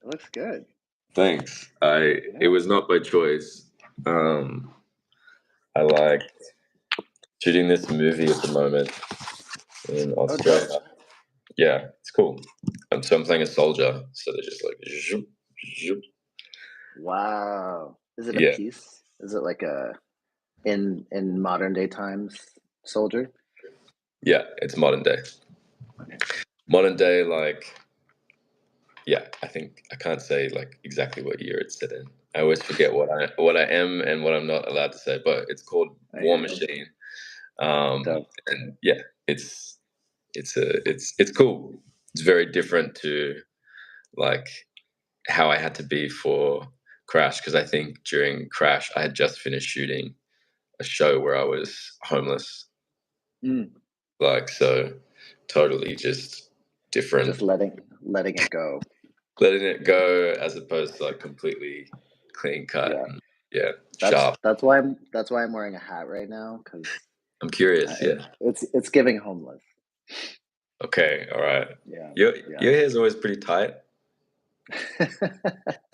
It looks good. Thanks. It Yeah. was not by choice. Um, I like shooting this movie at the moment in Oh, dope. Australia. Yeah, it's cool. So I'm playing a soldier, so they're just like, zoop, zoop. Wow. Is it a Yeah, piece? Is it like a in modern day times soldier? yeah. It's modern day. Okay. Modern day, like, yeah. I think I can't say like exactly what year it's set in. I always forget what I am and what I'm not allowed to say. But it's called I War hear you. Machine. Dope. And yeah, it's cool. It's very different to like how I had to be for Crash, because I think during Crash I had just finished shooting a show where I was homeless. Mm, Like, so totally just different. just letting it go. Letting it go as opposed to like completely clean cut Yeah. and yeah, That's sharp. that's why I'm wearing a hat right now because I'm curious, yeah. it's giving homeless. Okay, all right. Yeah. Your hair's always pretty tight.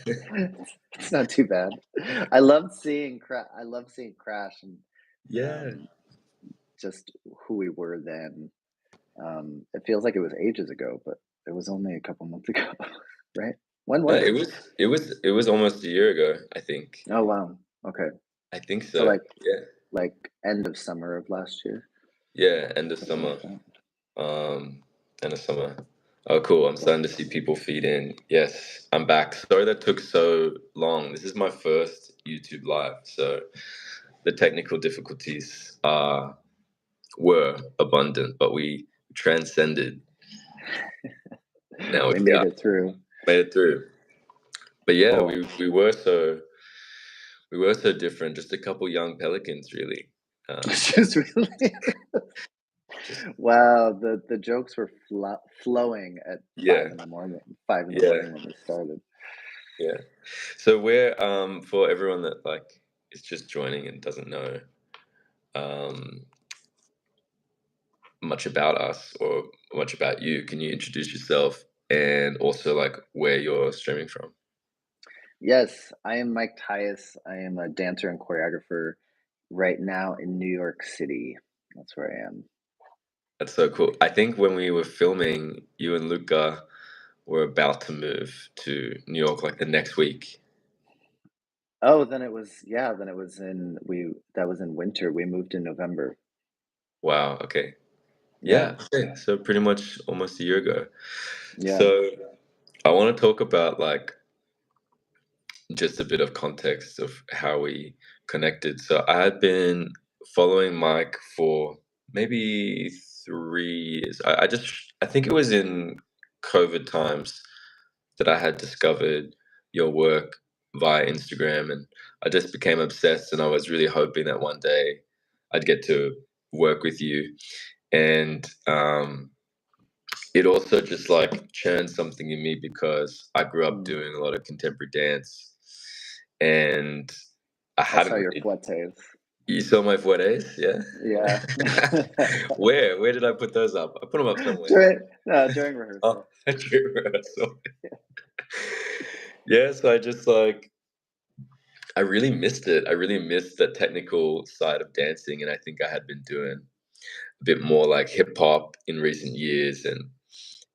Yeah. It's not too bad. I love seeing Crash and Yeah. um, just who we were then. It feels like it was ages ago, but it was only a couple months ago, right? When No, was it? it was almost a year ago, I think. Oh wow. Okay. I think So so. like Yeah. like end of summer of last year, Yeah, end of something summer. like that. End of summer. Oh, cool. I'm Cool. starting to see people feed in. Yes, I'm back. Sorry that took so long. This is my first YouTube live, so the technical difficulties were abundant, but we transcended. Now We we made are it through. made it through. But yeah, Cool. we were so different. Just a couple young pelicans, really. It's just really Just wow. The jokes were flowing at yeah, 5 in the morning. 5 in the morning yeah, when we started. yeah. So we're for everyone that like is just joining and doesn't know um much about us or much about you, can you introduce yourself and also like where you're streaming from? Yes, I am Mike Tyus. I am a dancer and choreographer right now in New York City. That's where I am. That's so cool. I think when we were filming, you and Luca were about to move to New York like the next week. Oh, then it was yeah, then it was in we that was in winter. We moved in November. Wow. Okay. Yeah. Yeah. Okay. So pretty much almost a year ago. Yeah. So I want to talk about like just a bit of context of how we connected. So I had been following Mike for maybe 3 years. I think it was in COVID times that I had discovered your work via Instagram, and I just became obsessed. And I was really hoping that one day I'd get to work with you. And it also just like churned something in me because I grew up Mm. doing a lot of contemporary dance, and I I saw hadn't your really. footies. You saw my photos, yeah. Yeah. Where did I put those up? I put them up somewhere. During Oh, rehearsal. true rehearsal. Yeah, so I just like I really missed it. I really missed the technical side of dancing, and I think I had been doing a bit more like hip hop in recent years,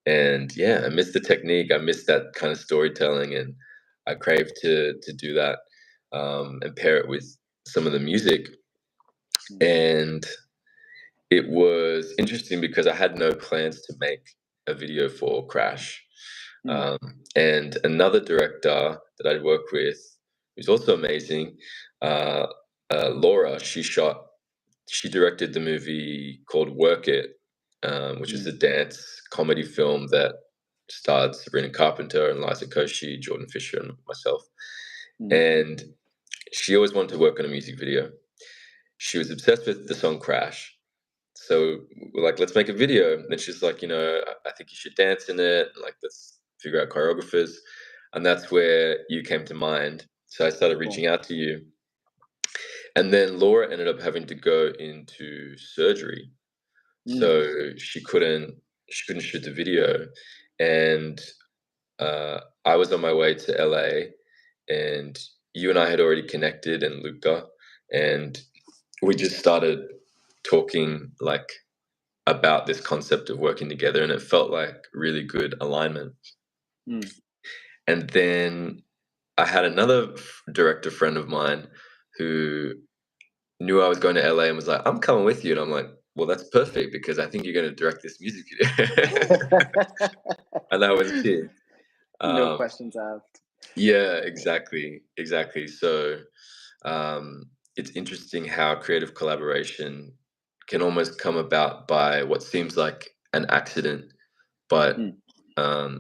and yeah, I missed the technique. I missed that kind of storytelling, and I crave to do that and pair it with some of the music. Mm, And it was interesting because I had no plans to make a video for Crash. mm, And another director that I'd worked with, who's also amazing, uh, Laura, she directed the movie called Work It, which is mm, a dance comedy film that starred Sabrina Carpenter and Liza Koshy, Jordan Fisher, and myself. mm. And she always wanted to work on a music video. She was obsessed with the song Crash. So we're like, let's make a video. And she's like, I think you should dance in it. Like, let's figure out choreographers. And that's where you came to mind. So I started Cool. reaching out to you. And then Laura ended up having to go into surgery. Mm, So she couldn't shoot the video. And I was on my way to LA, and you and I had already connected, and Luca, and we just started talking like about this concept of working together, and it felt like really good alignment. Mm. And then I had another director friend of mine who knew I was going to LA and was like, "I'm coming with you," and I'm like, "Well, that's perfect because I think you're going to direct this music video," and that was it. No Um, questions asked. yeah, exactly, exactly. So um, it's interesting how creative collaboration can almost come about by what seems like an accident, but Mm.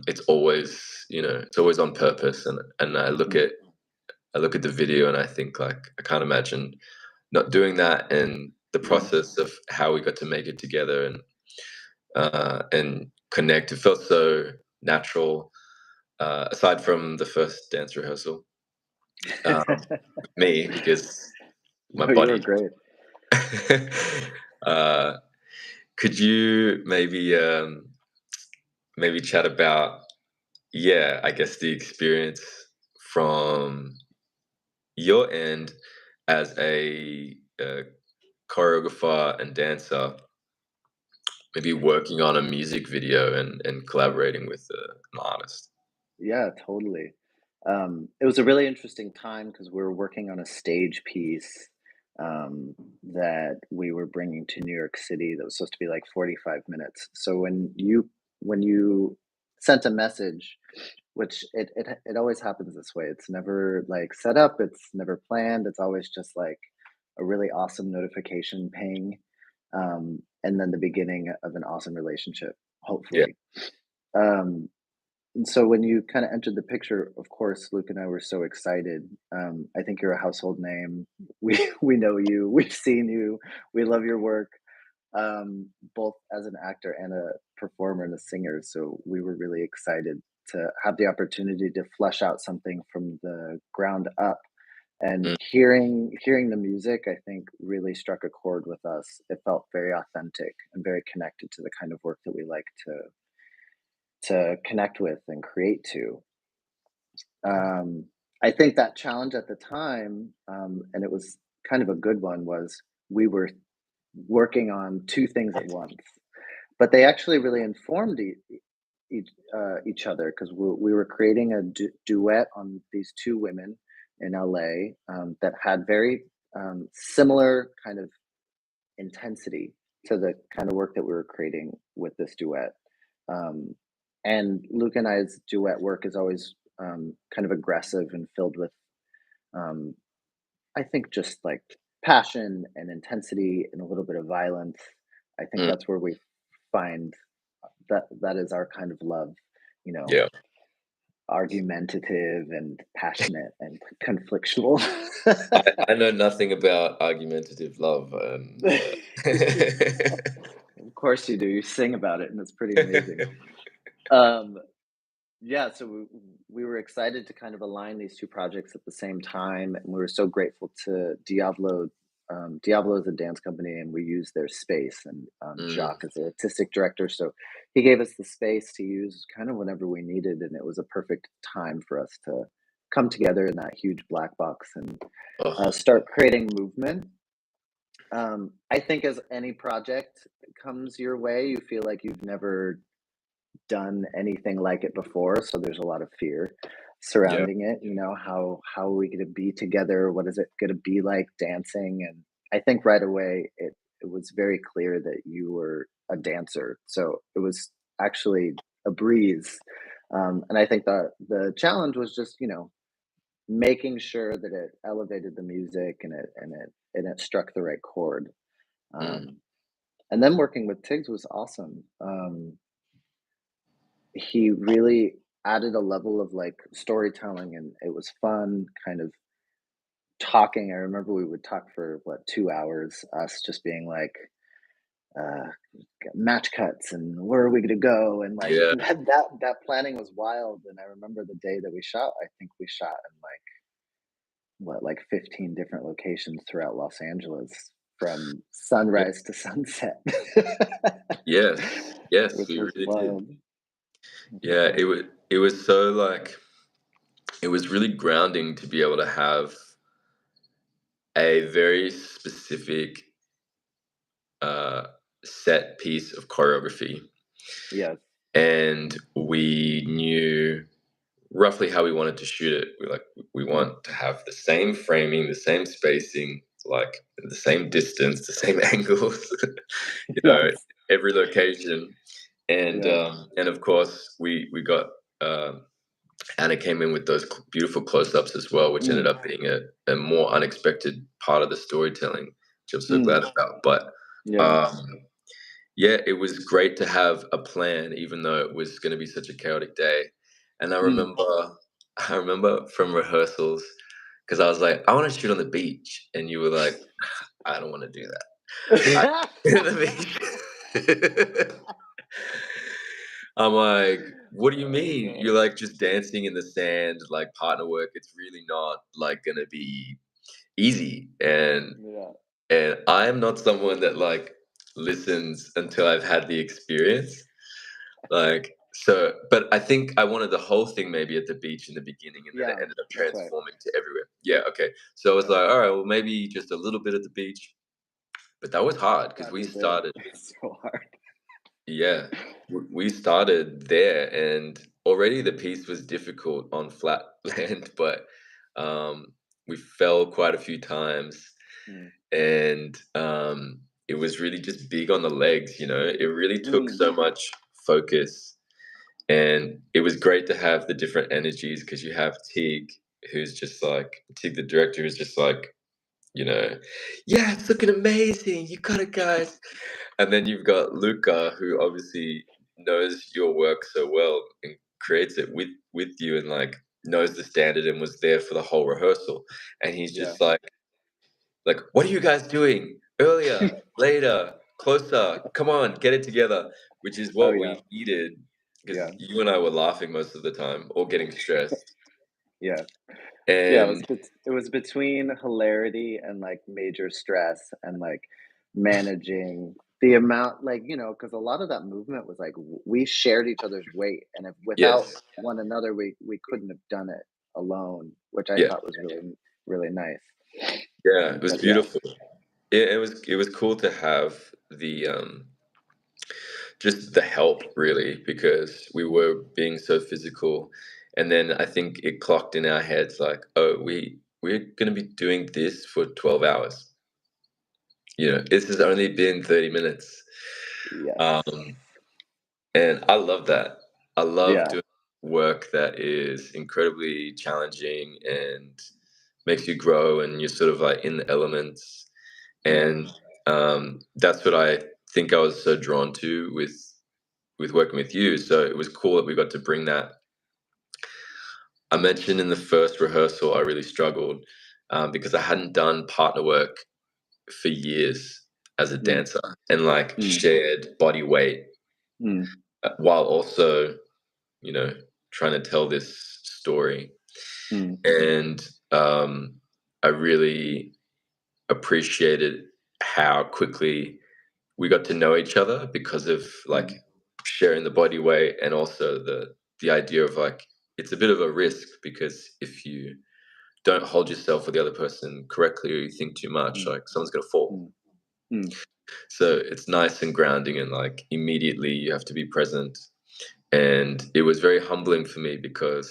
it's always, it's always on purpose. And Mm. I look at the video and I think like I can't imagine not doing that, and the Mm. process of how we got to make it together and connect. It felt so natural. Aside from the first dance rehearsal, me because my No, you were body. great. uh, could you maybe chat about, yeah, I guess the experience from your end as a choreographer and dancer, maybe working on a music video and collaborating with an artist. Yeah, totally. It was a really interesting time because we were working on a stage piece that we were bringing to New York City that was supposed to be like 45 minutes. So when you sent a message, which it always happens this way. It's never like set up, it's never planned. It's always just like a really awesome notification ping, and then the beginning of an awesome relationship, Yeah. hopefully. Um, and so when you kind of entered the picture, of course, Luke and I were so excited. I think you're a household name. We know you. We've seen you. We love your work, both as an actor and a performer and a singer. So we were really excited to have the opportunity to flesh out something from the ground up. And Mm, hearing the music, I think, really struck a chord with us. It felt very authentic and very connected to the kind of work that we like to connect with and create to. Um, I think that challenge at the time, and it was kind of a good one, was we were working on two things at once, but they actually really informed each other because we were creating a duet on these two women in LA that had very similar kind of intensity to the kind of work that we were creating with this duet. Um, and Luke and I's duet work is always kind of aggressive and filled with, um, I think, just like passion and intensity and a little bit of violence. I think mm, that's where we find that is our kind of love, you know, yeah. argumentative and passionate and conflictual. I know nothing about argumentative love. Of course you do. You sing about it, and it's pretty amazing. Um, yeah, so we were excited to kind of align these two projects at the same time, and we were so grateful to Diablo. Diablo is a dance company, and we use their space, and Mm, Jacques is the artistic director, so he gave us the space to use kind of whenever we needed, and it was a perfect time for us to come together in that huge black box and oh, start creating movement. I think as any project comes your way, you feel like you've never done anything like it before, so there's a lot of fear yeah. surrounding it. How are we going to be together? What is it going to be like dancing? And I think right away it was very clear that you were a dancer, so it was actually a breeze. And I think the challenge was just making sure that it elevated the music and it struck the right chord. Mm, Um, and then working with Tiggs was awesome. He really added a level of like storytelling, and it was fun kind of talking. I remember we would talk for what, 2 hours, us just being like uh match cuts and where are we going to go, and like yeah. that planning was wild. And I remember the day that we shot, I think we shot in like what, like 15 different locations throughout Los Angeles from Yeah. sunrise to sunset. Yes. Yes, Which we was really did. wild. Which was Yeah, wild. it was so like. it was really grounding to be able to have a very specific uh, set piece of choreography, Yes. and we knew roughly how we wanted to shoot it. We Mm. want to have the same framing, the same spacing, like the same distance, the same angles, you know, Yes. every location. Yeah. And of course we got Anna came in with those beautiful close-ups as well, which ended Mm. up being a more unexpected part of the storytelling, which I'm so glad Mm. about. But Yeah. um, yeah, it was great to have a plan, even though it was going to be such a chaotic day. And Mm. I remember from rehearsals because I was like, I want to shoot on the beach, and you were like, I don't want to do that. I on the beach. I'm like, what do you mean? Uh, You're like just dancing in the sand, like partner work. It's really not like gonna be easy. yeah. And I'm not someone that like listens until I've had the experience. Like so, but I think I wanted the whole thing maybe at the beach in the beginning, and then it Yeah. ended up That's right. transforming to everywhere. Yeah, okay. So I was Yeah. like, all right, well maybe just a little bit at the beach. But that was hard because Glad we we did. started. It's so hard. Yeah, we started there, and already the piece was difficult on flat land, but um, we fell quite a few times, Mm. and it was really just big on the legs. You know, it really took Mm. so much focus, and it was great to have the different energies because you have Tig, who's just like Tig, the director, who's just like, you know, yeah, it's looking amazing. You got it, guys. And then you've got Luca, who obviously knows your work so well and creates it with you, and like knows the standard and was there for the whole rehearsal. And he's Yeah. just like, what are you guys doing? Earlier, later, closer. Come on, get it together. Which is Oh what yeah. we needed because Yeah. you and I were laughing most of the time or getting stressed. Yeah. Yeah, And it was between hilarity and, like, major stress and, like, managing the amount like, because a lot of that movement was, like, we shared each other's weight, and if without yes, one another, we couldn't have done it alone, which I yeah, thought was really, really nice. yeah, it was But yeah. beautiful. It was cool to have the just the help really because we were being so physical, and then I think it clocked in our heads like, oh, we're going to be doing this for 12 hours. You know, this has only been 30 minutes. Yes. um and I love that. I love Yeah. doing work that is incredibly challenging and makes you grow, and you're sort of like in the elements. Yeah. And that's what I think I was so drawn to with working with you. So it was cool that we got to bring that. I mentioned in the first rehearsal I really struggled because I hadn't done partner work for years as a Mm. dancer and like Mm. shared body weight Mm. while also, you know, trying to tell this story. Mm. And I really appreciated how quickly we got to know each other because of like Mm. sharing the body weight, and also the idea of like it's a bit of a risk because if you don't hold yourself or the other person correctly, or you think too much, Mm. like someone's gonna fall. Mm. Mm. So it's nice and grounding, and like immediately you have to be present. And it was very humbling for me because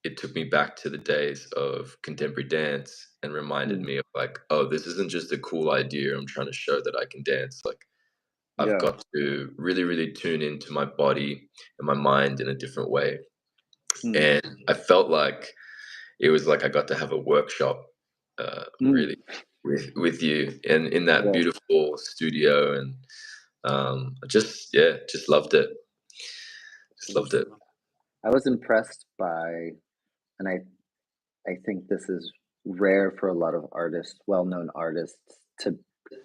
it took me back to the days of contemporary dance and reminded Mm. me of like, oh, this isn't just a cool idea. I'm trying to show that I can dance. Like I've Yeah. got to really, really tune into my body and my mind in a different way. Mm. And I felt like it was like I got to have a workshop, Mm. really, with you, and in that Yeah. beautiful studio. And I just, yeah, just loved it. It Just loved was it. I was impressed by and I think this is rare for a lot of artists, well-known artists to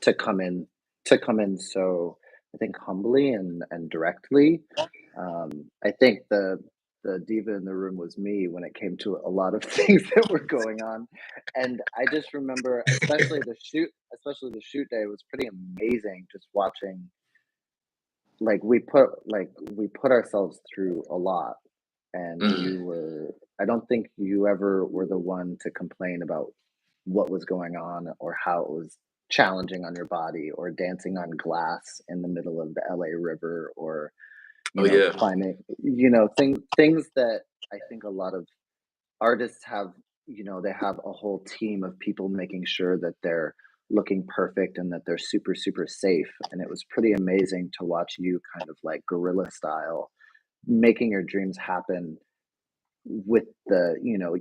to come in to come in so I think humbly and directly. I think the diva in the room was me when it came to a lot of things that were going on. And I just remember especially the shoot day was pretty amazing just watching like we put ourselves through a lot and Mm, you were I don't think you ever were the one to complain about what was going on or how it was challenging on your body or dancing on glass in the middle of the LA River or, Oh yeah. climbing, things that I think a lot of artists have, they have a whole team of people making sure that they're looking perfect and that they're super, super safe. And it was pretty amazing to watch you kind of like guerrilla style making your dreams happen with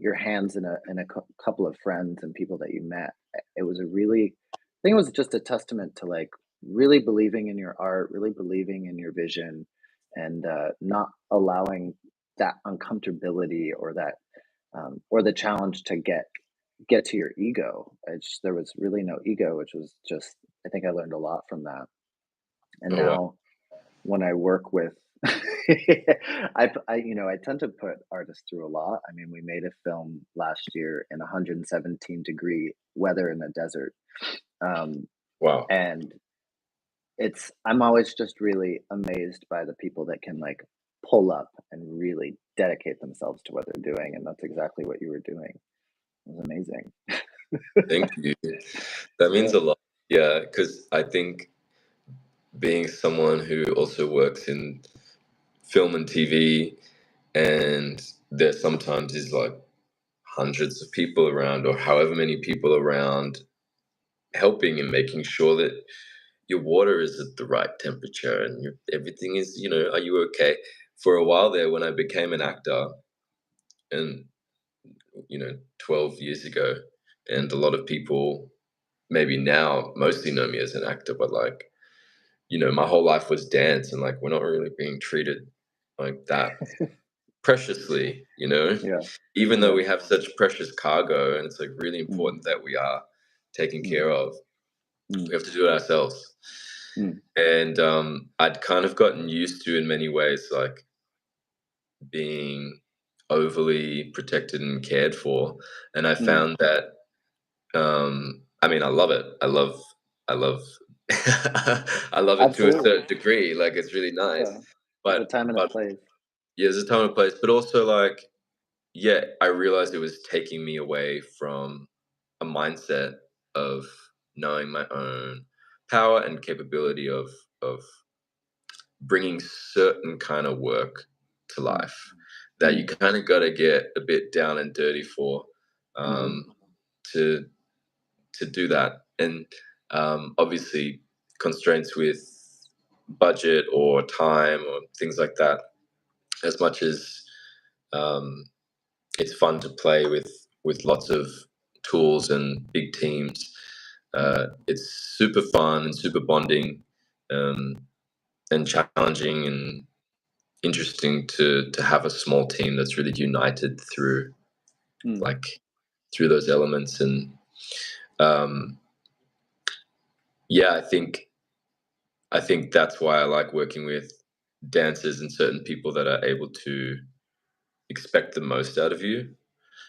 your hands in a couple of friends and people that you met. It was a really, I think it was just a testament to like really believing in your art, really believing in your vision, and not allowing that uncomfortability or that or the challenge to get to your ego. There was really no ego, which was just, I think I learned a lot from that. And Oh wow. now when I work with I tend to put artists through a lot. I mean, we made a film last year in 117-degree weather in the desert. Um, Wow. and I'm always just really amazed by the people that can like pull up and really dedicate themselves to what they're doing. And that's exactly what you were doing. It was amazing. Thank you. That means Yeah. a lot. Yeah, because I think being someone who also works in film and TV, and there sometimes is like hundreds of people around, or however many people around, helping and making sure that your water is at the right temperature and everything is, are you okay? For a while there, when I became an actor, and 12 years ago, and a lot of people maybe now mostly know me as an actor, but like, my whole life was dance, and like we're not really being treated like that preciously, Yeah. even though Yeah. we have such precious cargo, and it's like really Mm, important that we are taken mm, care of. mm, We have to do it ourselves. mm, And I'd kind of gotten used to, in many ways, like being overly protected and cared for. And I mm. found that, I mean, I love it. I love, I love it to a Absolutely. certain degree. Like it's really nice, Yeah. There's a but time and a place. yeah, there's a time and place. But also, like, yeah, I realized it was taking me away from a mindset of knowing my own power and capability of bringing certain kind of work to Mm, life that you mm, kind of got to get a bit down and dirty for, mhm, um, to do that. And obviously constraints with budget or time or things like that. As much as um, it's fun to play with lots of tools and big teams, mm, it's super fun and super bonding, um, and challenging and interesting to have a small team that's really united through, mm. like, through those elements. And um, yeah, I think that's why I like working with dancers and certain people that are able to expect the most out of you.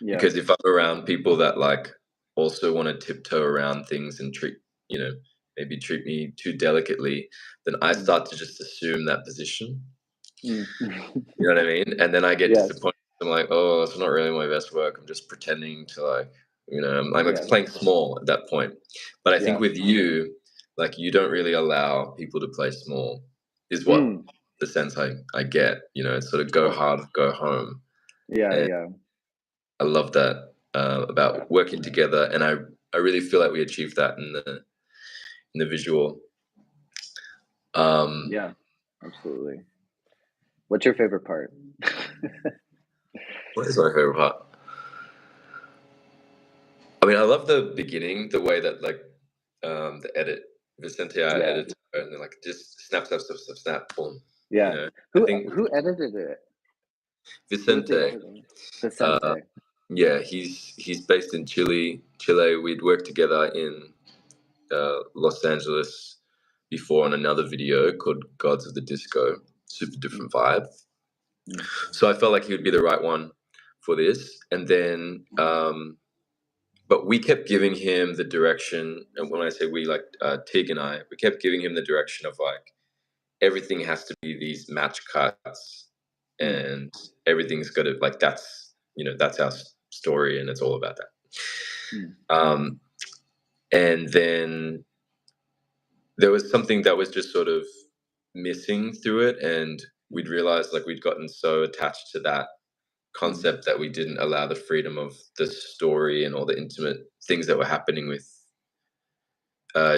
Yeah. Because if I'm around people that like also want to tiptoe around things and you know, maybe treat me too delicately, then I Mm, start to just assume that position. mm. You know what I mean? And then I get Yes. disappointed. I'm like, oh, it's not really my best work. I'm just pretending to like, I'm like Yes. playing small at that point. But I think Yes. with you, like you don't really allow people to play small, is what Mm. the sense I get. It's sort of go Cool. hard, go home. Yeah, And yeah, I love that about working together. And I really feel like we achieved that in the visual. Um, yeah. Absolutely. What's your favorite part? what is my favorite part? I mean, I love the beginning, the way that like the edit, Vicente Yeah, edited, and then like just snap, snap, snap, snap, snap, boom. yeah. I Who think who edited it? Who was the Vicente, editor? uh, Vicente. yeah, he's based in Chile. Chile, we'd worked together in Los Angeles before on another video called Gods of the Disco. Super Mm, different vibe. mm, So I felt like he would be the right one for this. And then, but we kept giving him the direction. And when I say we, like Tig and I, we kept giving him the direction of like, everything has to be these match cuts, mm, and everything's got to like, that's that's our story, and it's all about that. Mm, Um, and then there was something that was just sort of missing through it, and we'd realized like we'd gotten so attached to that mm, concept that we didn't allow the freedom of the story and all the intimate things that were happening with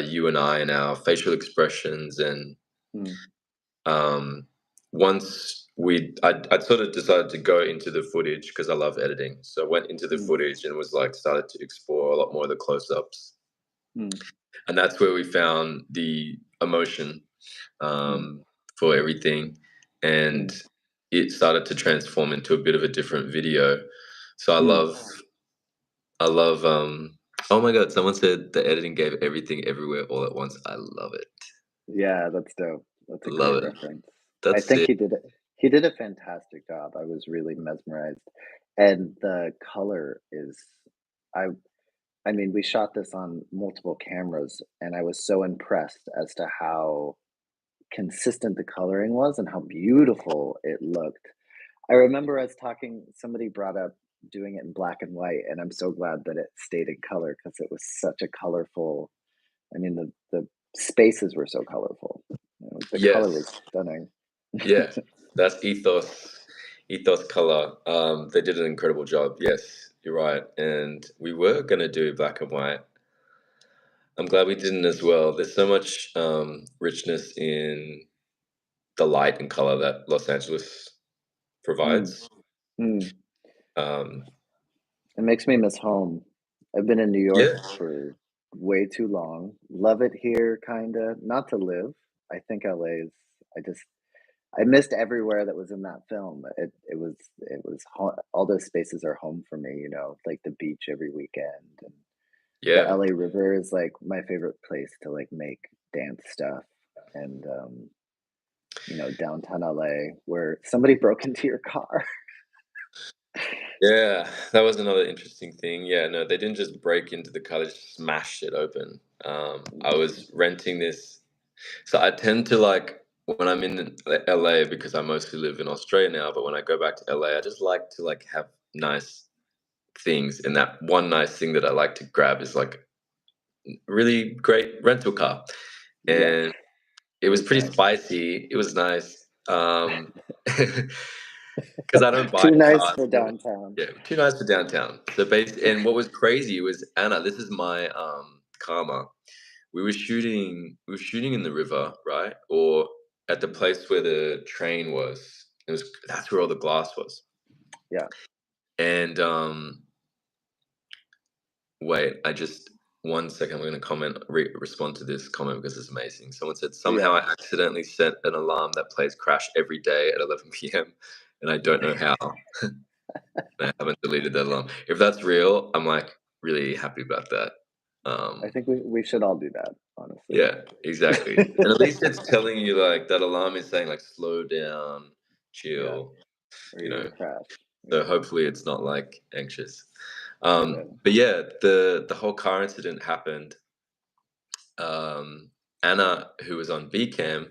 you and I and our facial expressions. And mm, um, once I'd sort of decided to go into the footage because I love editing. So I went into the mm, footage and was like started to explore a lot more of the close-ups. mm, And that's where we found the emotion mm, for everything. And mm. it started to transform into a bit of a different video. So Mm. I love oh my god, someone said the editing gave everything everywhere all at once. I love it. Yeah, that's dope. That's a Love great it. reference. I That's think it. he did a fantastic job. I was really mesmerized. And the color is I I mean, we shot this on multiple cameras, and I was so impressed as to how consistent the coloring was and how beautiful it looked. I remember us talking, somebody brought up doing it in black and white, and I'm so glad that it stayed in color because it was such a colorful. I mean, the spaces were so colorful. The color was Yes. stunning. Yeah. That's ethos color. They did an incredible job. Yes, you're right. And we were gonna do black and white. I'm glad we didn't as well. There's so much richness in the light and color that Los Angeles Mm, provides. mm. Um, It makes me miss home. I've been in New York yeah, for way too long. Love it here, kinda. Not to live. I think LA is. I just. I missed everywhere that was in that film. It was all those spaces are home for me. Like the beach every weekend, and the yeah, LA River is like my favorite place to like make dance stuff. And downtown LA where somebody broke into your car. yeah. That was another interesting thing. Yeah, no, they didn't just break into the car; they just smashed it open. I was renting this, so I tend to like when I'm in LA because I mostly live in Australia now. But when I go back to LA, I just like to like have nice things, and that one nice thing that I like to grab is like really great rental car, Yeah, and it was it's pretty nice. spicy. It was nice. 'Cause I don't buy Too nice cars, for so downtown. yeah, too nice for downtown. So and what was crazy was Anna, this is my, karma. We were shooting in the river, right? Or at the place where the train was. That's where all the glass was. Yeah. And, wait, I just 1 second, I'm gonna respond to this comment because it's amazing. Someone said, "Somehow Yeah. I accidentally set an alarm that plays Crash every day at 11 PM, and I don't know how." I haven't deleted that alarm. If that's real, I'm like really happy about that. I Um, think we should all do that, honestly. yeah, exactly. And at least it's telling you like that alarm is saying like slow down, Yeah, chill, or you you're know. gonna crash. So Yeah, hopefully it's not like anxious. yeah. But yeah, the whole car incident happened. Um, Anna, who was on B cam,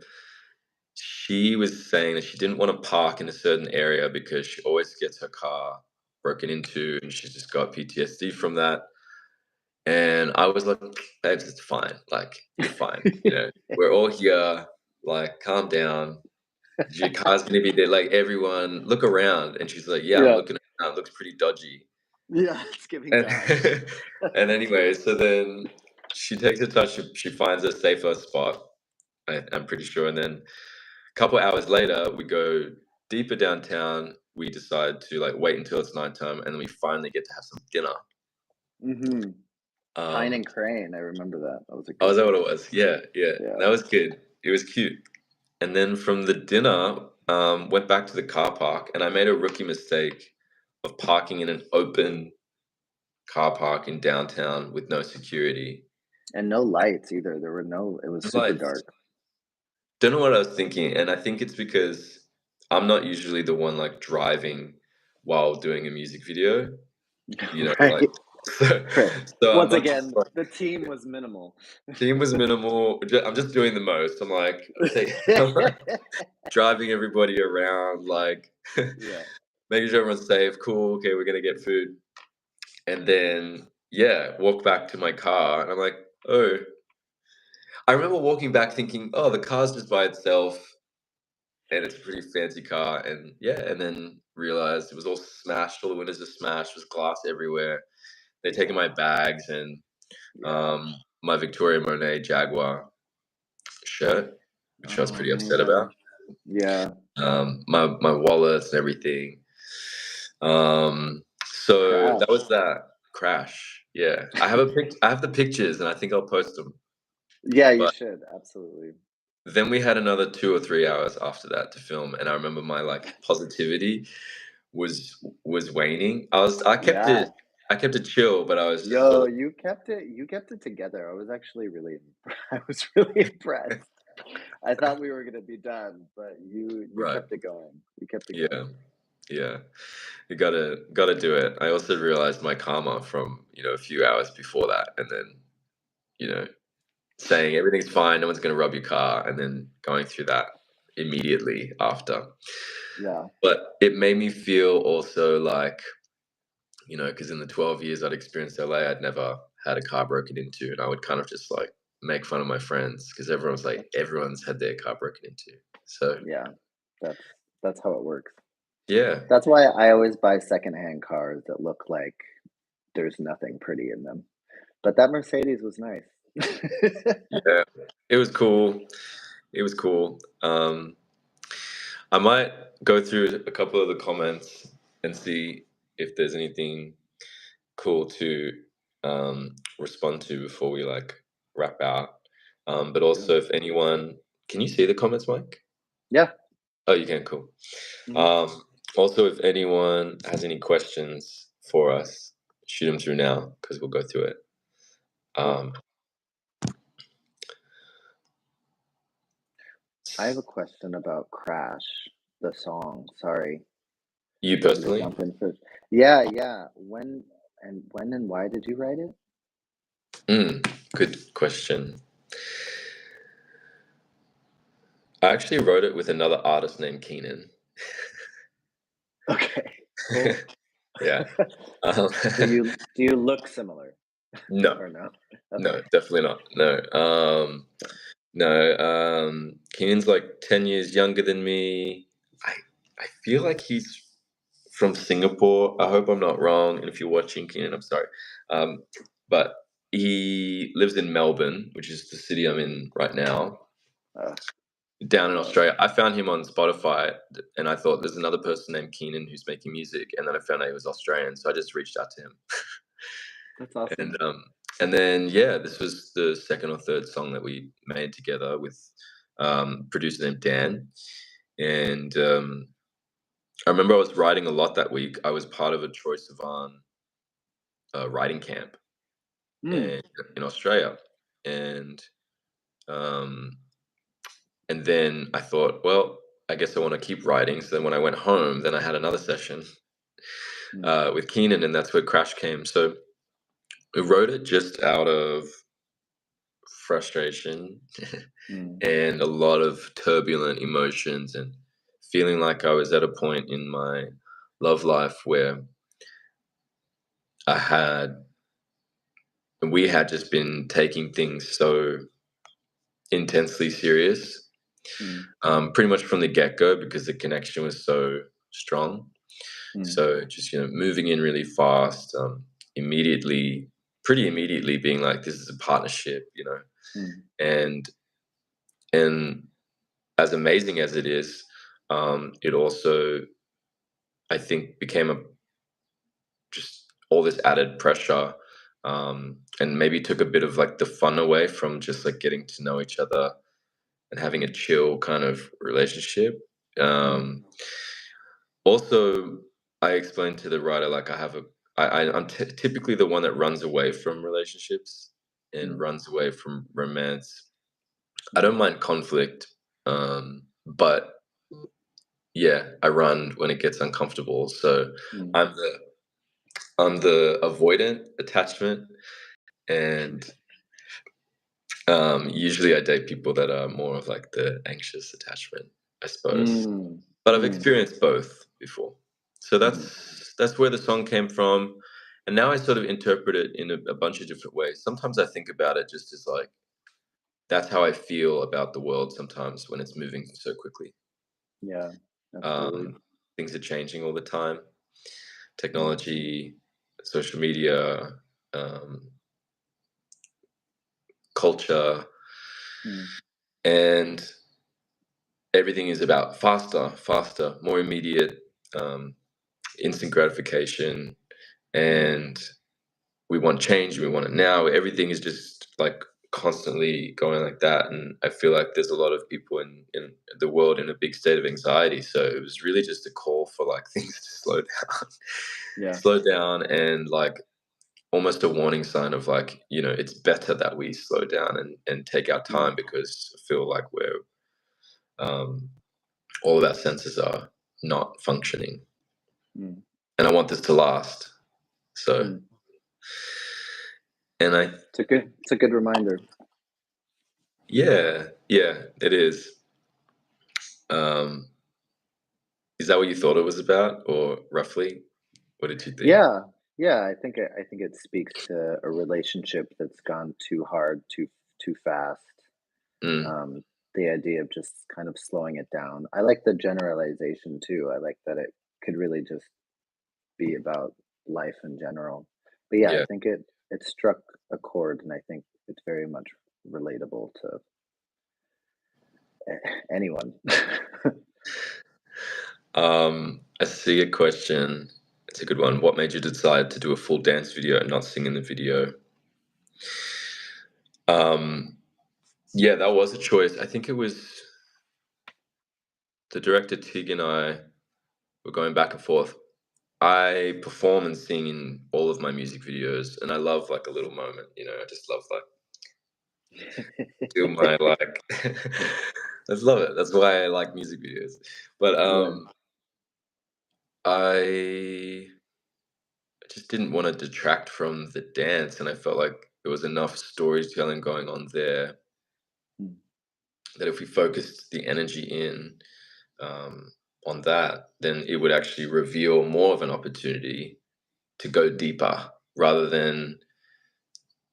she was saying that she didn't want to park in a certain area because she always gets her car broken into, and she's just got PTSD from that. And I was like, "Babes, it's fine. Like, you're fine. We're all here. Like, calm down. Your car's gonna be there. Like, everyone, look around." And she's like, "Yeah, I'm Yeah, looking around. It looks pretty dodgy." yeah, it's giving And, bad. and anyway, so then she takes her touch. She finds a safer spot. I'm pretty sure. And then a couple hours later, we go deeper downtown. We decide to like wait until it's nighttime, and then we finally get to have some dinner. Mhm. Pine Um, and Crane, I remember that. That was a Oh, good is that what place. it was? Yeah, yeah. Yeah. That was good. It was cute. And then from the dinner, went back to the car park, and I made a rookie mistake of parking in an open car park in downtown with no security. And no lights either. It was super Like, dark. don't know what I was thinking, and I think it's because I'm not usually the one like driving while doing a music video. Like Right, so, right. so I'm Once not just again, like the team was minimal. team was minimal. I'm just doing the most. I'm like driving everybody around, like Yeah. making sure everyone's safe. Cool. Okay, we're gonna get food, and then yeah, walk back to my car, and I'm like, oh. I remember walking back thinking, oh, the car's just by itself, and it's a pretty fancy car, and yeah, and then realized it was all smashed. All the windows are smashed. There's glass everywhere. They're taking my Yeah, bags and yeah. my Victoria Monet Jaguar shirt, which I was Oh pretty upset man. about. Yeah, My wallets and everything. So that was crash. that crash. Yeah, I have the pictures, and I think I'll post them. Yeah, you But should, absolutely. then we had another 2 or 3 hours after that to film, and I remember my like positivity was waning. Yeah. I kept it chill, but I was just sort Yo, of you kept it together. I was actually really I was really impressed. I thought we were gonna be done, but you right. kept it going. You kept it Yeah, going. yeah. You gotta do it. I also realized my karma from a few hours before that, and then you know saying everything's fine, no one's gonna rob your car, and then going through that immediately after. Yeah, But it made me feel also like, because in the 12 years I'd experienced LA, I'd never had a car broken into, and I would kind of just like make fun of my friends because everyone's like, that's everyone's had their car broken into. So yeah, that's that's how it works. yeah, That's why I always buy secondhand cars that look like there's nothing pretty in them. But that Mercedes was nice. yeah, it was cool. It was cool. I might go through a couple of the comments and see if there's anything cool to respond to before we like wrap out. But Yeah. also, if anyone, can you see the comments, Mike? Yeah. Oh, you can. Cool. Mhm. Um, Also, if anyone has any questions for us, shoot them through now because we'll go through it. Cool. Um, I have a question about Crash, the song. Sorry. you Do you want me to personally? jump in first? Yeah, yeah. When and why did you write it? Good question. I actually wrote it with another artist named Keiynan. Okay, cool. Yeah. Um, Do you look similar no, or no? no, Okay. definitely not. No. Okay. No. Keenan's like 10 years younger than me. I I feel like he's from Singapore. I hope I'm not wrong. And if you're watching, Keenan, I'm sorry. Um, but he lives in Melbourne, which is the city I'm in right now, Uh, down in Australia. I found him on Spotify, and I thought there's another person named Keenan who's making music, and then I found out he was Australian, so I just reached out to him. that's awesome. And then yeah, this was the second or third song that we made together with producer named Dan. And I remember I was writing a lot that week. I was part of a Troye Sivan writing camp Hmm. in, in Australia, and um, and then I thought, well, I guess I want to keep writing. So then when I went home, then I had another session Hmm. with Keenan, and that's where Crash came. So we wrote it just out of frustration Hmm. and a lot of turbulent emotions and feeling like I was at a point in my love life where I had we had just been taking things so intensely serious, Hmm. pretty much from the get-go because the connection was so strong. Hmm. So just moving in really fast, immediately pretty immediately being like, this is a partnership, Hmm. and and as amazing as it is, it also, I think, became a just all this added pressure, and maybe took a bit of like the fun away from just like getting to know each other and having a chill kind of relationship. Hmm. Um, Also, I explained to the writer like I'm typically the one that runs away from relationships and Hmm. runs away from romance. I Hmm. don't mind conflict, but yeah, I run when it gets uncomfortable. So Hmm. I'm the I'm the avoidant attachment, and usually I date people that are more of like the anxious attachment, I suppose. Hmm. But I've Hmm. experienced both before. So Mhm. that's where the song came from, and now I sort of interpret it in a bunch of different ways. Sometimes I think about it just as like that's how I feel about the world sometimes when it's moving so quickly. Yeah, absolutely. Um, Things are changing all the time. Mm, Technology, social media, um, culture, mm, and everything is about faster, faster, more immediate, um, instant gratification, mm, and we want change. We want it now. Everything is just like constantly going like that, and I feel like there's a lot of people in the world in a big state of anxiety. So it was really just a call for like things to slow down, yeah. slow down, and like almost a warning sign of like it's better that we slow down and take our Mm, time because I feel like we're um, all of our senses are not functioning, mm, and I want this to last. So, mm. and I It's a good reminder. yeah, yeah, it is. Um, is that what you thought it was about, or roughly? What did you think? Yeah, yeah, I think it speaks to a relationship that's gone too hard, too fast. Mm, Um, the idea of just kind of slowing it down. I like the generalization too. I like that it could really just be about life in general. But yeah, I yeah. think it struck a chord, and I think it's very much relatable to anyone. I see a question. It's a good one. What made you decide to do a full dance video and not sing in the video? Um, yeah, that was a choice. I think it was the director Tig and I were going back and forth. I perform and sing in all of my music videos, and I love like a little moment. I just love like do my like. I just love it. That's why I like music videos. But Yeah. I just didn't want to detract from the dance, and I felt like there was enough storytelling going on there Mm, that if we focused the energy in um, on that, then it would actually reveal more of an opportunity to go deeper rather than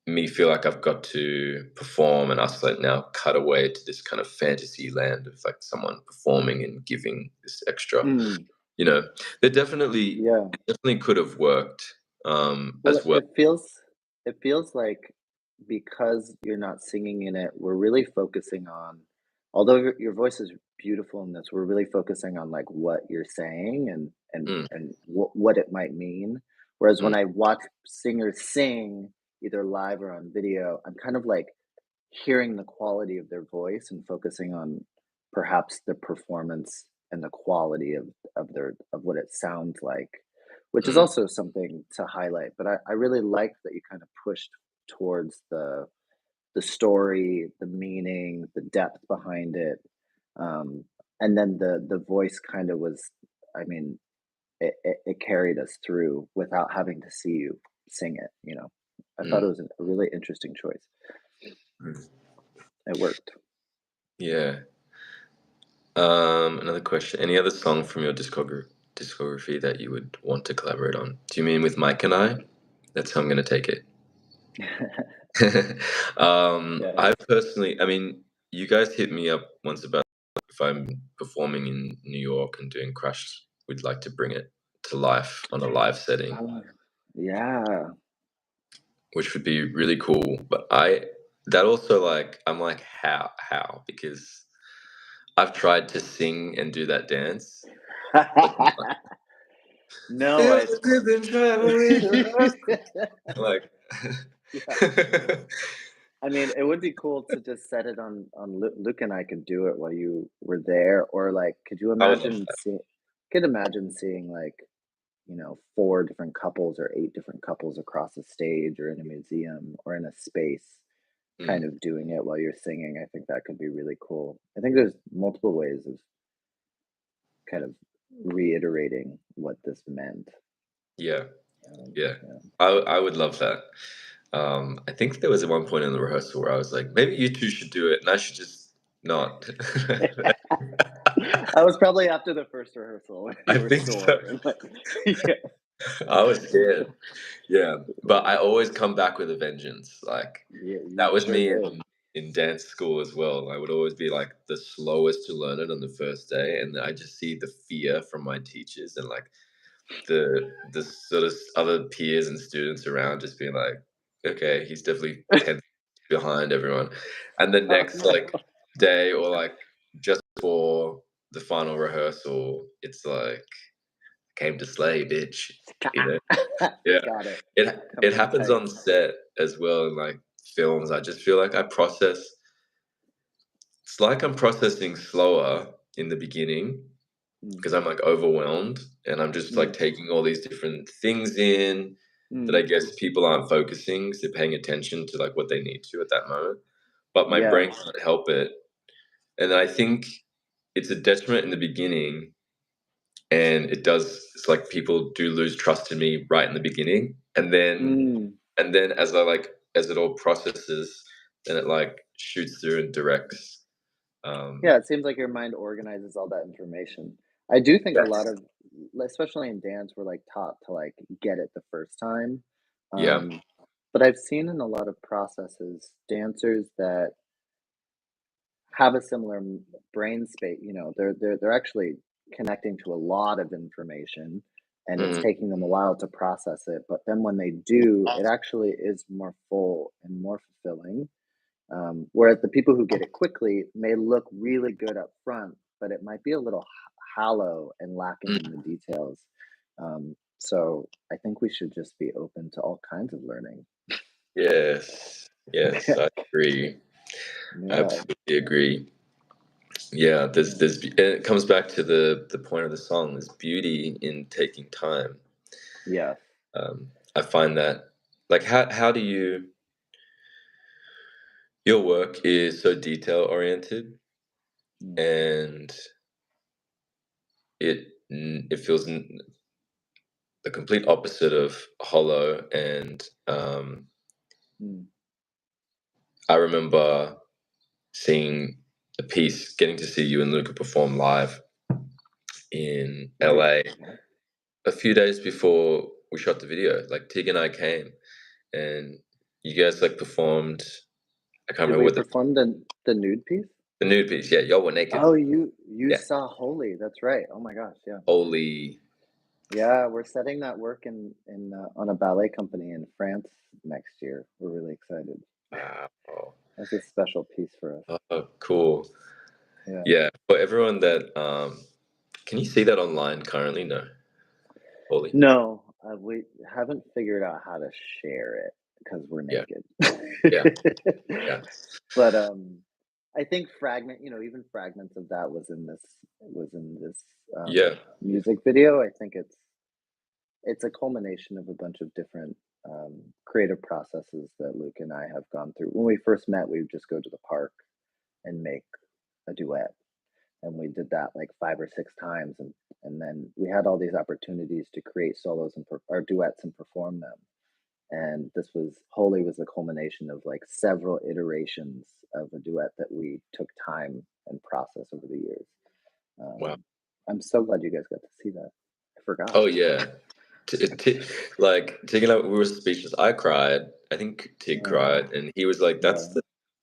me feel like I've got to perform and us like now cut away to this kind of fantasy land of like someone performing and giving this extra. mm, You know, there definitely yeah. it definitely could have worked Well, as well. it feels like because you're not singing in it, we're really focusing on, although your voice is beautiful in this, we're really focusing on like what you're saying Mm, and what it might mean. Whereas when mm, I watch singers sing, either live or on video, I'm kind of like hearing the quality of their voice and focusing on perhaps the performance and the quality of what it sounds like, which is mm, also something to highlight. But I really like that you kind of pushed towards the story, the meaning, the depth behind it. Um, and then the voice kind of was, I mean, it carried us through without having to see you sing it, you know. I thought it mm, was a really interesting choice. mm. It worked. Yeah. Another question. Any other song from your discography that you would want to collaborate on? Do you mean with Mike and I? That's how I'm gonna take it. Yeah. I personally, I mean, you guys hit me up once about if I'm performing in New York and doing Crush, we'd like to bring it to life on a live setting, Oh, yeah. which would be really cool. But that also like, I'm like, how? Because I've tried to sing and do that dance. But No, I feels good than traveling across like yeah. I mean, it would be cool to just set it on Luke and I could do it while you were there, or like, I would love that. could imagine seeing like, 4 different couples or 8 different couples across a stage or in a museum or in a space kind Mm, of doing it while you're singing. I think that could be really cool. I think there's multiple ways of kind of reiterating what this meant. yeah, yeah. Yeah. I would love that. I think there was at one point in the rehearsal where I was like, maybe you two should do it, and I should just not. I was probably after the first rehearsal when I you were think so. sore and like, yeah, I was scared. Yeah, but I always come back with a vengeance. Like yeah, you that was sure me did. in dance school as well. I would always be like the slowest to learn it on the first day, and I just see the fear from my teachers and like the sort of other peers and students around just being like, okay, he's definitely 10 behind everyone. And the Oh, next no. like day or like just before the final rehearsal, it's like came to slay, bitch. You know? Yeah. Got it. It Coming in happens tight. on set as well in like films. I just feel like it's like I'm processing slower in the beginning Mm, because I'm like overwhelmed and I'm just like mm, taking all these different things in that I mm. guess people aren't focusing, so they're paying attention to like what they need to at that moment. But my Yeah. brain can't help it. And I think it's a detriment in the beginning and it's like people do lose trust in me right in the beginning. Mm. And then as it all processes, then it like shoots through and directs. Yeah, Um it seems like your mind organizes all that information. I do think a lot yes. of, especially in dance, we're like taught to like get it the first time. Yeah. Um, but I've seen in a lot of processes dancers that have a similar brain space. They're actually connecting to a lot of information, and it's Mhm. taking them a while to process it. But then when they do, it actually is more full and more fulfilling. Whereas the people who get it quickly may look really good up front, but it might be a little hollow and lacking in the details. So I think we should just be open to all kinds of learning. Yes. Yes, I agree. Yeah, Absolutely agree. Yeah, yeah, and it comes back to the point of the song. There's beauty in taking time. yeah. I find that like how do you your work is so detail oriented Mm, and it feels the complete opposite of hollow and mm. I remember seeing getting to see you and Luca perform live in Right. LA a few days before we shot the video. Like Tig and I came and you guys like performed. I can't Did remember we what perform the nude piece? the nude piece. Yeah, y'all were naked. Oh, you Yeah, saw Holy. That's right. Oh my gosh, yeah. holy Yeah, we're setting that work in on a ballet company in France next year. We're really excited. wow. That's a special piece for us. Oh, cool. Yeah. Yeah, for everyone that can you see that online currently? No, holy. No, we haven't figured out how to share it because we're Yeah, naked. yeah, yeah, But I think even fragments of that was in this yeah. music video. I think it's a culmination of a bunch of different creative processes that Luke and I have gone through. When we first met, we would just go to the park and make a duet, and we did that like 5 or 6 times, and then we had all these opportunities to create solos or duets and perform them. And this was Holy was the culmination of like several iterations of a duet that we took time and process over the years. Wow. Um, I'm so glad you guys got to see that. I forgot. Oh yeah. Like Tig and I, we were speechless. I cried. I think Tig cried, Oh, and he was like, yeah.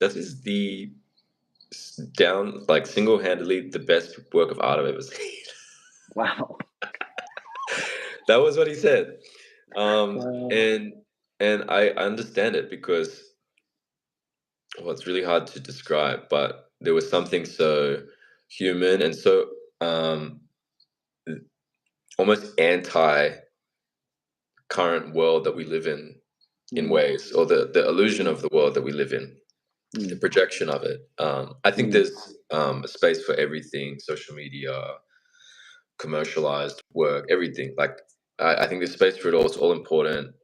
that is the down like single handedly the best work of art I've ever seen." Wow. That was what he said. Um, Wow. and I understand it because well, it's really hard to describe, but there was something so human and so almost anti current world that we live in Mm, ways, or the illusion mm, of the world that we live in, the mm, projection of it. I think mm. there's a space for everything, social media, commercialized work, everything. Like I think there's space for it all. It's all important.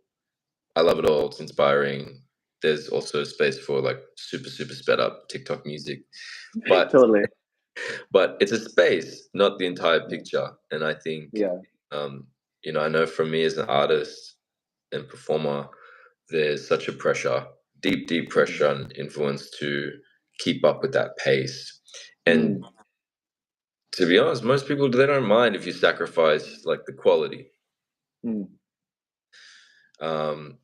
I love it all. It's inspiring. There's also space for like super sped up TikTok music, but Totally. it's a space, not the entire Yeah. picture. And I think, Yeah. um, I know for me as an artist and performer, there's such a pressure, deep Mhm. pressure and influence to keep up with that pace. And Mm. To be honest, most people, they don't mind if you sacrifice, like, the quality. Mm, Um,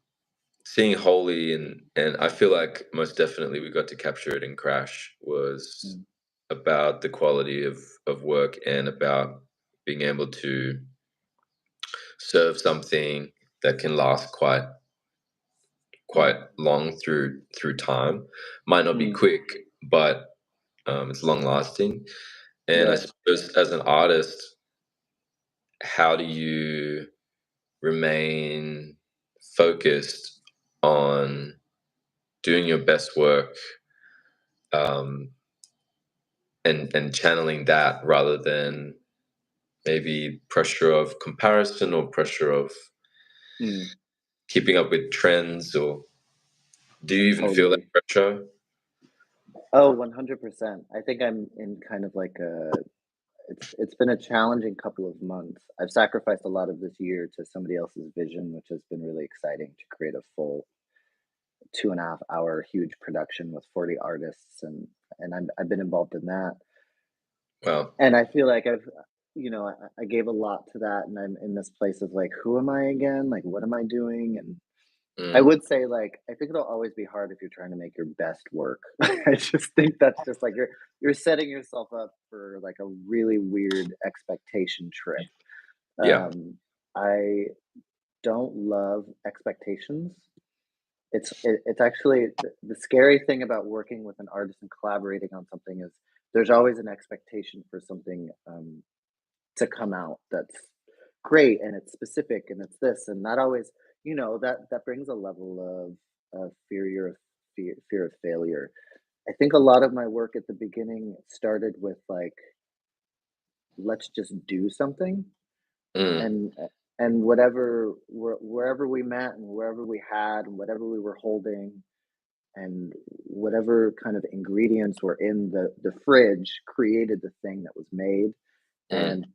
Seeing Holy, and I feel like most definitely we got to capture it in Crash, was mm, about the quality of work and about being able to serve something that can last quite mm, long through time. Might not be mm. quick, but it's long lasting. And I Yeah. suppose as an artist, how do you remain focused on doing your best work, um, and channeling that rather than maybe pressure of comparison or pressure of Mm, keeping up with trends, or do you even feel that totally. pressure? Oh, 100%. I think I'm in kind of like a it's been a challenging couple of months. I've sacrificed a lot of this year to somebody else's vision, which has been really exciting to create a full 2.5 hour huge production with 40 artists I've been involved in that. Well, And I feel like I gave a lot to that and I'm in this place of like, who am I again? Like, what am I doing? And I mm, would say, like, I think it'll always be hard if you're trying to make your best work. I just think that's just like you're setting yourself up for like a really weird expectation trip. yeah. I don't love expectations. It's actually the scary thing about working with an artist and collaborating on something is there's always an expectation for something to come out that's great and it's specific and it's this and not always, that brings a level of fear of failure. I think a lot of my work at the beginning started with like, let's just do something Mm, and whatever wherever we met and wherever we had and whatever we were holding and whatever kind of ingredients were in the fridge created the thing that was made. mm, And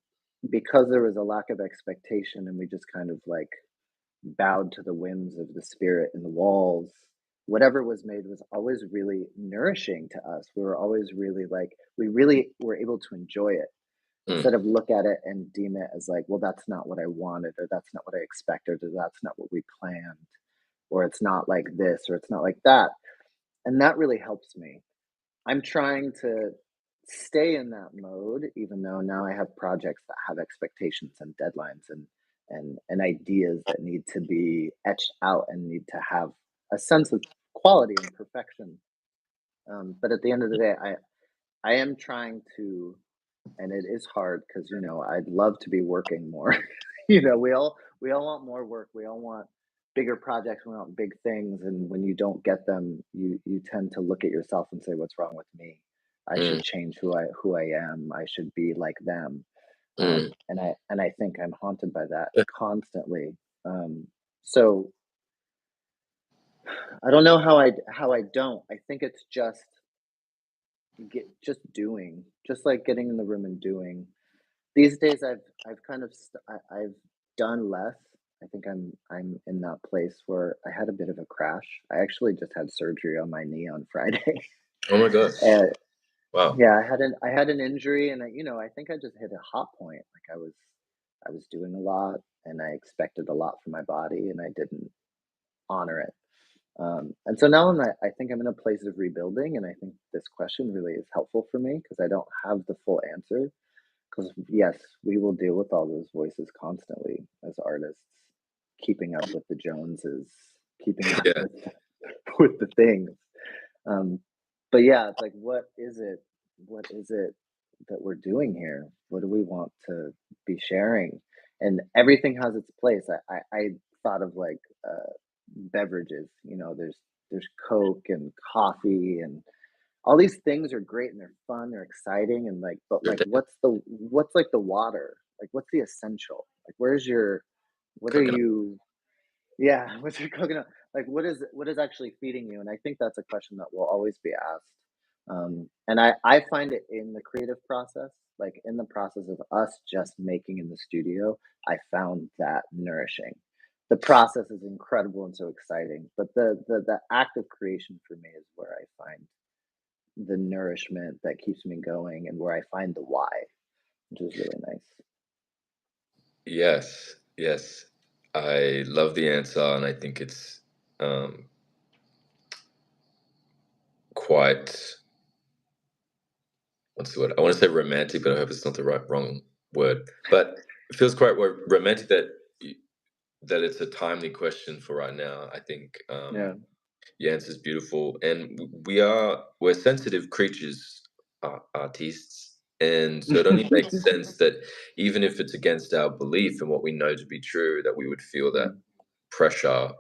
because there was a lack of expectation and we just kind of like bowed to the whims of the spirit in the walls, whatever was made was always really nourishing to us. We were always really like, we really were able to enjoy it instead mm, of look at it and deem it as like, well, that's not what I wanted, or that's not what I expected, or that's not what we planned, or it's not like this, or it's not like that. And that really helps me. I'm trying to stay in that mode, even though now I have projects that have expectations and deadlines and ideas that need to be etched out and need to have a sense of quality and perfection. But at the end of the day, I am trying to, and it is hard because I'd love to be working more. We all want more work. We all want bigger projects. We want big things, and when you don't get them, you tend to look at yourself and say, "What's wrong with me? I mm, should change who I am. I should be like them." mm. And I think I'm haunted by that constantly. So I don't know how I don't. I think it's just doing, just like getting in the room and doing. These days, I've kind of I've done less. I think I'm in that place where I had a bit of a crash. I actually just had surgery on my knee on Friday. Oh my god. And Wow. yeah, I had an injury, and I think I just hit a hot point. Like I was doing a lot, and I expected a lot from my body, and I didn't honor it. And so now I think I'm in a place of rebuilding, and I think this question really is helpful for me because I don't have the full answer. Because yes, we will deal with all those voices constantly as artists, keeping up with the Joneses, keeping up Yeah. with the things. Um, but yeah, it's like, what is it? What is it that we're doing here? What do we want to be sharing? And everything has its place. I thought of like beverages. There's Coke and coffee and all these things are great and they're fun, they're exciting and like but like what's like the water? Like what's the essential? Like what are Coconut. you yeah, what's your coconut? Like what is actually feeding you? And I think that's a question that will always be asked. And I find it in the creative process, like in the process of us just making in the studio, I found that nourishing. The process is incredible and so exciting, but the act of creation for me is where I find the nourishment that keeps me going and where I find the why. which is really nice. Yes, yes. I love the answer, and I think it's um, quite, what's the word? I want to say romantic, but I hope it's not the wrong word. But it feels quite romantic that that it's a timely question for right now. I think Yeah. your answer is beautiful, and we're sensitive creatures, artists, and so it only makes sense that even if it's against our belief and what we know to be true, that we would feel that Mm, pressure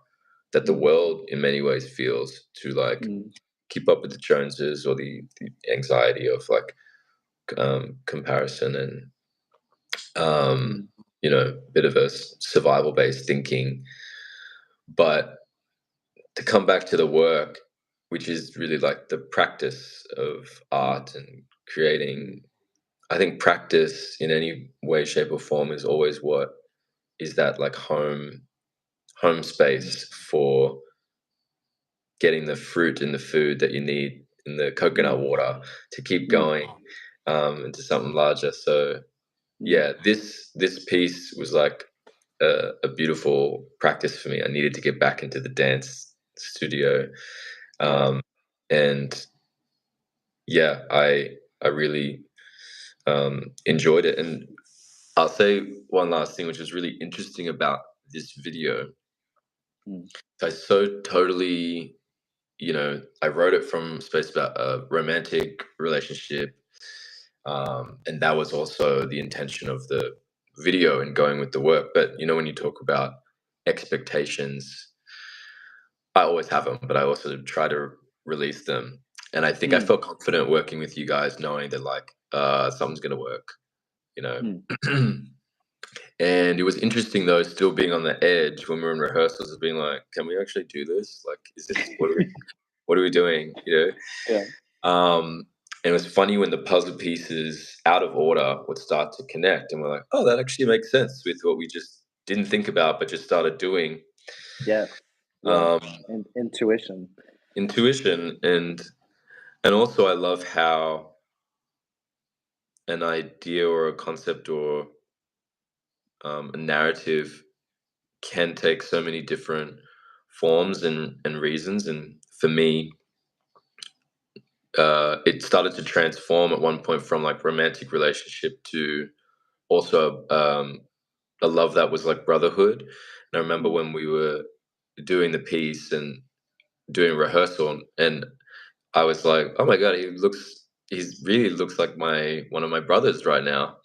that the mm, world in many ways feels to like mm, keep up with the Joneses, or the anxiety of like comparison and um, mm, bit of a survival based thinking. But to come back to the work, which is really like the practice of mm, art and creating, I think practice in any way, shape, or form is always what is that like home mm, space for getting the fruit and the food that you need in the coconut mm, water to keep mm, going into something larger. So mm. yeah, this piece was like a beautiful practice for me. I needed to get back into the dance studio, Yeah. um, and yeah, I really enjoyed it. And I'll say one last thing, which was really interesting about this video. Mm, I so totally, I wrote it from space about a romantic relationship, and that was also the intention of the video and going with the work. But when you talk about expectations, I always have them, but I also try to release them. And I think I mm, felt confident working with you guys, knowing that like something's gonna work, you know. mm. And it was interesting though, still being on the edge when we were in rehearsals of being like, can we actually do this? Like, is this what are we doing? Yeah. And it was funny when the puzzle pieces out of order would start to connect, and we're like, oh, that actually makes sense with what we just didn't think about, but just started doing. Yes. Yeah. Um, And intuition. Intuition, and also I love how an idea or a concept or a narrative can take so many different forms and reasons. And for me, it started to transform at one point from like romantic relationship to also a love that was like brotherhood. And I remember Mm, when we were doing the piece and doing rehearsal, and I was like, oh my god, he's really looks like my one of my brothers right now.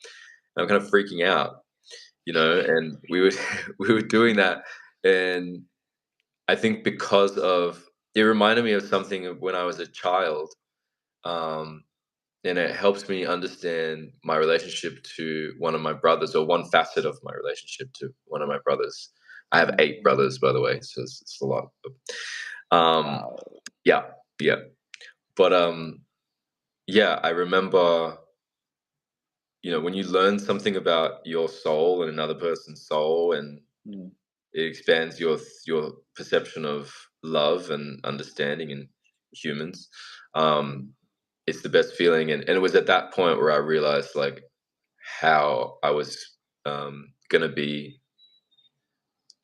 I'm kind of freaking out, and we were we were doing that, and I think because of it reminded me of something of when I was a child, um, and it helps me understand my relationship to one of my brothers, or one facet of my relationship to one of my brothers. I have mm. 8 brothers, by the way, so it's a lot. Um, Wow. yeah, yeah, but yeah, I remember, when you learn something about your soul and another person's soul, and Mm, it expands your perception of love and understanding in humans. Um, it's the best feeling, and it was at that point where I realized like how I was gonna be,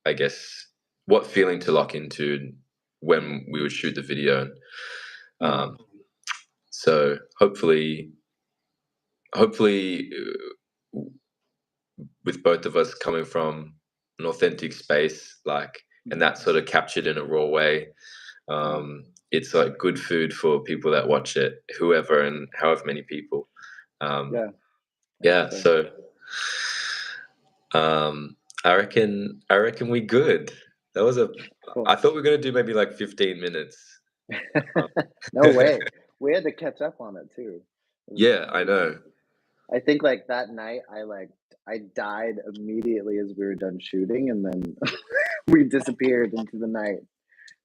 I guess, what feeling to lock into when we would shoot the video. mm. Um, so hopefully, with both of us coming from an authentic space, like, and Mm, that sort of captured in a raw way. mm. It's like good food for people that watch it, whoever and however many people. Um, Yeah, I hope yeah, so. so um, I reckon we good. That was a. Cool. I thought we were gonna do maybe like 15 minutes. Um, No way. We had to catch up on it too. yeah, It I was know. I think, like, that night, I died immediately as we were done shooting, and then we disappeared into the night,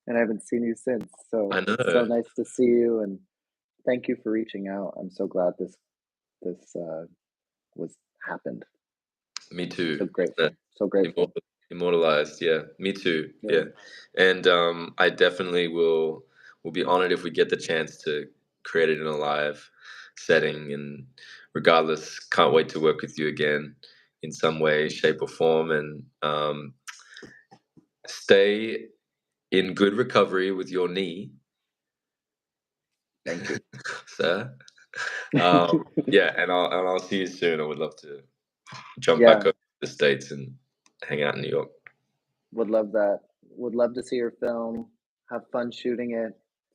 and I haven't seen you since, I so it's so know. nice to see you, and thank you for reaching out. I'm so glad this was happened. Me So too. That grateful. So grateful. immortalized. Yeah, me too. Yeah. Yeah, and I definitely will be honored if we get the chance to create it in a live setting and regardless, can't wait to work with you again in some way, shape, or form, and stay in good recovery with your knee, Thank you. sir. Yeah, and I'll see you soon. I would love to jump back Yeah, over to the States and hang out in New York. would love that. Would love to see your film. Have fun shooting it.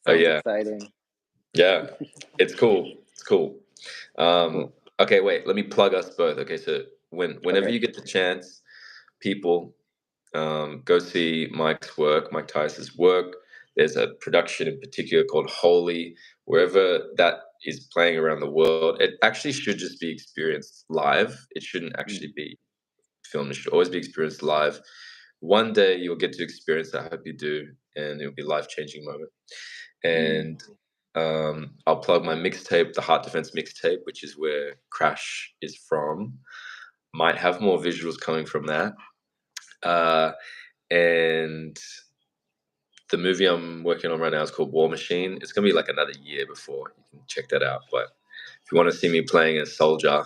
Oh Sounds yeah, exciting. yeah, it's cool. It's cool. Um, Cool. okay, wait. Let me plug us both. Okay, so whenever Okay. you get the chance, people, go see Mike's work, Mike Tyus's work. There's a production in particular called Holy, wherever that is playing around the world. It actually should just be experienced live. It shouldn't Mm, actually be filmed. It should always be experienced live. One day you'll get to experience that. I hope you do, and it'll be a life-changing moment. mm, And I'll plug my mixtape, the Heart Defense mixtape, which is where Crash is from. Might have more visuals coming from that. Uh, and the movie I'm working on right now is called War Machine. It's gonna be like another year before you can check that out. But if you want to see me playing a soldier,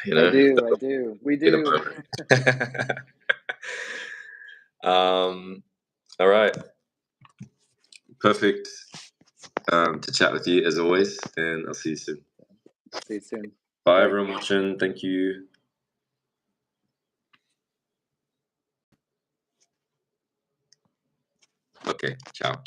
you I know, do. I that'll do. We be the do. moment. All right, perfect to chat with you as always, and I'll see you soon. See you soon. Bye, Bye. everyone watching. Thank you. Okay, ciao.